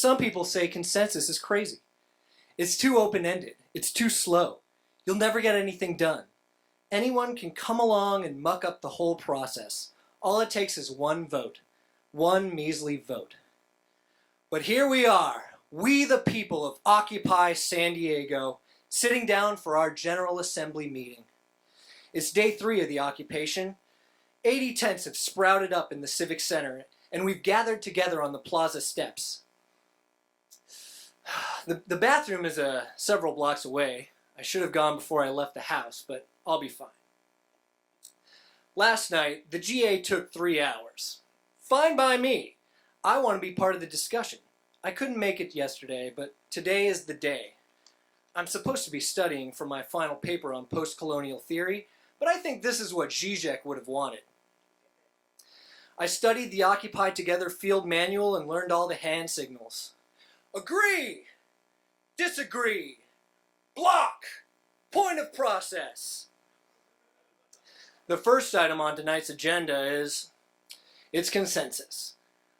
Some people say consensus is crazy. It's too open-ended. It's too slow. You'll never get anything done. Anyone can come along and muck up the whole process. All it takes is one vote. One measly vote. But here we are, we the people of Occupy San Diego, sitting down for our General Assembly meeting. It's day 3 of the occupation. 80 tents have sprouted up in the Civic Center, and we've gathered together on the plaza steps. The bathroom is several blocks away. I should have gone before I left the house, but I'll be fine. Last night, the GA took 3 hours. Fine by me. I want to be part of the discussion. I couldn't make it yesterday, but today is the day. I'm supposed to be studying for my final paper on post-colonial theory, but I think this is what Zizek would have wanted. I studied the Occupy Together field manual and learned all the hand signals. Agree, disagree, block, point of process. The first item on tonight's agenda is its consensus.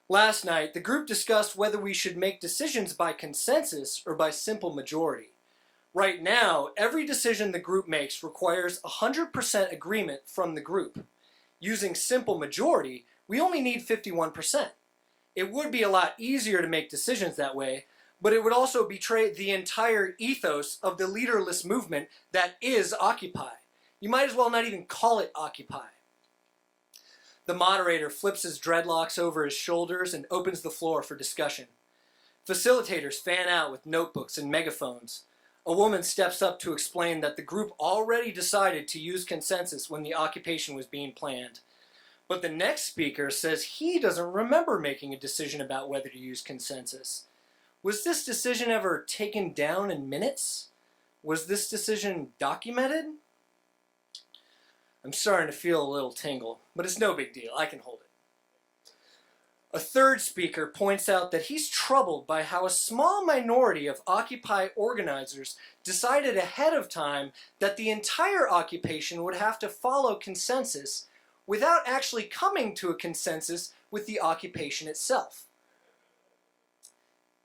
Last night, the group discussed whether we should make decisions by consensus or by simple majority. Right now, every decision the group makes requires 100% agreement from the group. Using simple majority, we only need 51%. It would be a lot easier to make decisions that way, but it would also betray the entire ethos of the leaderless movement that is Occupy. You might as well not even call it Occupy. The moderator flips his dreadlocks over his shoulders and opens the floor for discussion. Facilitators fan out with notebooks and megaphones. A woman steps up to explain that the group already decided to use consensus when the occupation was being planned. But the next speaker says he doesn't remember making a decision about whether to use consensus. Was this decision ever taken down in minutes? Was this decision documented? I'm starting to feel a little tingle, but it's no big deal. I can hold it. A third speaker points out that he's troubled by how a small minority of Occupy organizers decided ahead of time that the entire occupation would have to follow consensus without actually coming to a consensus with the occupation itself.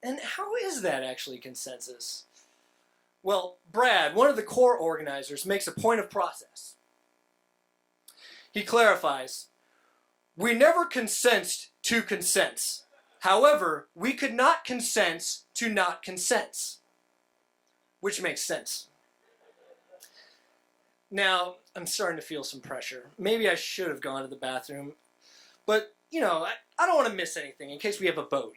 And how is that actually consensus? Well, Brad, one of the core organizers, makes a point of process. He clarifies, "We never consensed to consents. However, we could not consent to not consents." Which makes sense. Now, I'm starting to feel some pressure. Maybe I should have gone to the bathroom. But, I don't want to miss anything in case we have a vote,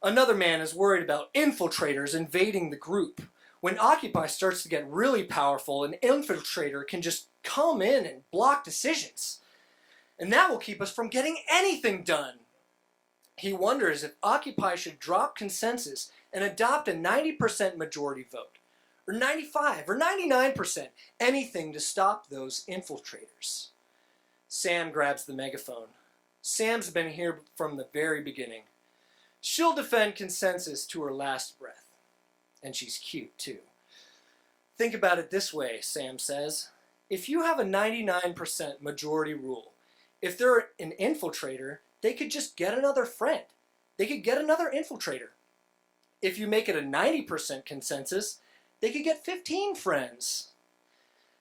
Another man is worried about infiltrators invading the group. When Occupy starts to get really powerful, an infiltrator can just come in and block decisions. And that will keep us from getting anything done. He wonders if Occupy should drop consensus and adopt a 90% majority vote, or 95 or 99%, anything to stop those infiltrators. Sam grabs the megaphone. Sam's been here from the very beginning. She'll defend consensus to her last breath. And she's cute, too. Think about it this way, Sam says. If you have a 99% majority rule, if they're an infiltrator, they could just get another friend. They could get another infiltrator. If you make it a 90% consensus, they could get 15 friends.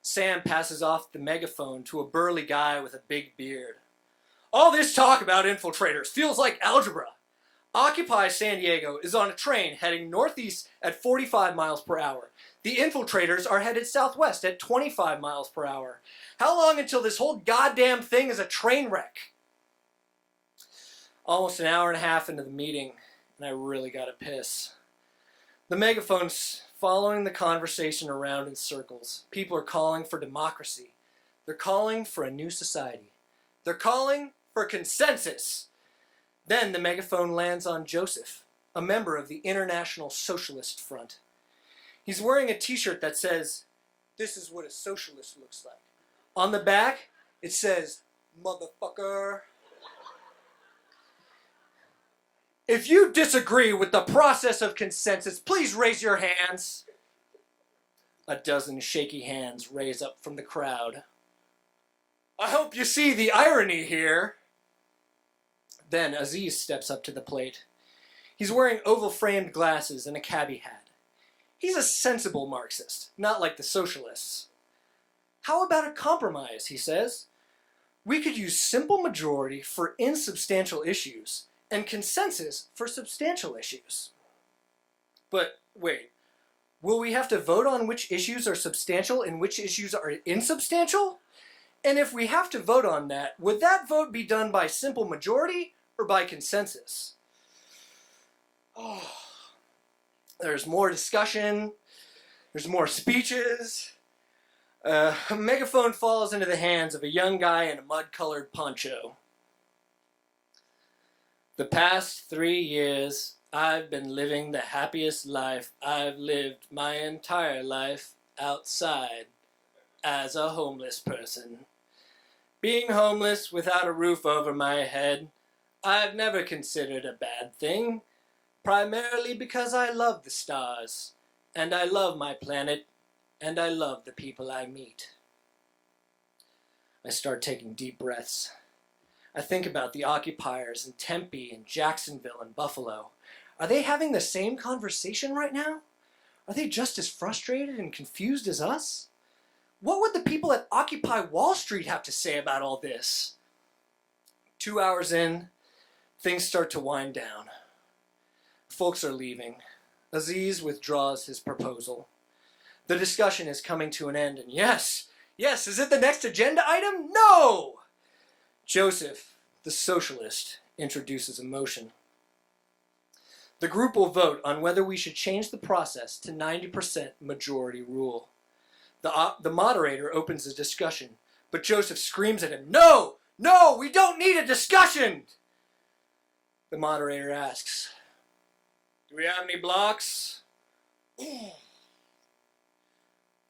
Sam passes off the megaphone to a burly guy with a big beard. All this talk about infiltrators feels like algebra. Occupy San Diego is on a train heading northeast at 45 miles per hour. The infiltrators are headed southwest at 25 miles per hour. How long until this whole goddamn thing is a train wreck? Almost an hour and a half into the meeting, and I really gotta piss. The megaphone's following the conversation around in circles. People are calling for democracy. They're calling for a new society. They're calling for consensus. Then the megaphone lands on Joseph, a member of the International Socialist Front. He's wearing a t-shirt that says, "This is what a socialist looks like." On the back, it says, "Motherfucker." If you disagree with the process of consensus, please raise your hands. A dozen shaky hands raise up from the crowd. I hope you see the irony here. Then Aziz steps up to the plate. He's wearing oval-framed glasses and a cabbie hat. He's a sensible Marxist, not like the socialists. How about a compromise, he says? We could use simple majority for insubstantial issues and consensus for substantial issues. But wait, will we have to vote on which issues are substantial and which issues are insubstantial? And if we have to vote on that, would that vote be done by simple majority or by consensus? Oh, there's more discussion, there's more speeches. A megaphone falls into the hands of a young guy in a mud-colored poncho. The past 3 years, I've been living the happiest life I've lived my entire life outside as a homeless person. Being homeless without a roof over my head, I've never considered a bad thing, primarily because I love the stars, and I love my planet, and I love the people I meet. I start taking deep breaths. I think about the occupiers in Tempe and Jacksonville and Buffalo. Are they having the same conversation right now? Are they just as frustrated and confused as us? What would the people at Occupy Wall Street have to say about all this? 2 hours in, things start to wind down. Folks are leaving. Aziz withdraws his proposal. The discussion is coming to an end, and yes, is it the next agenda item? No! Joseph, the socialist, introduces a motion. The group will vote on whether we should change the process to 90% majority rule. The moderator opens the discussion, but Joseph screams at him, "No! No! We don't need a discussion!" The moderator asks, "Do we have any blocks?"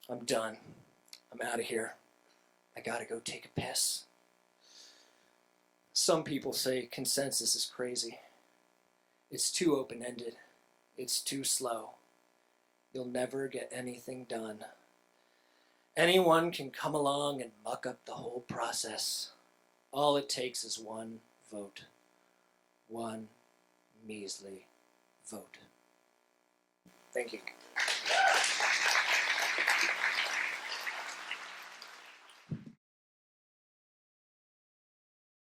I'm done. I'm out of here. I gotta go take a piss. Some people say consensus is crazy. It's too open-ended. It's too slow. You'll never get anything done. Anyone can come along and muck up the whole process. All it takes is one vote. One measly vote. Thank you.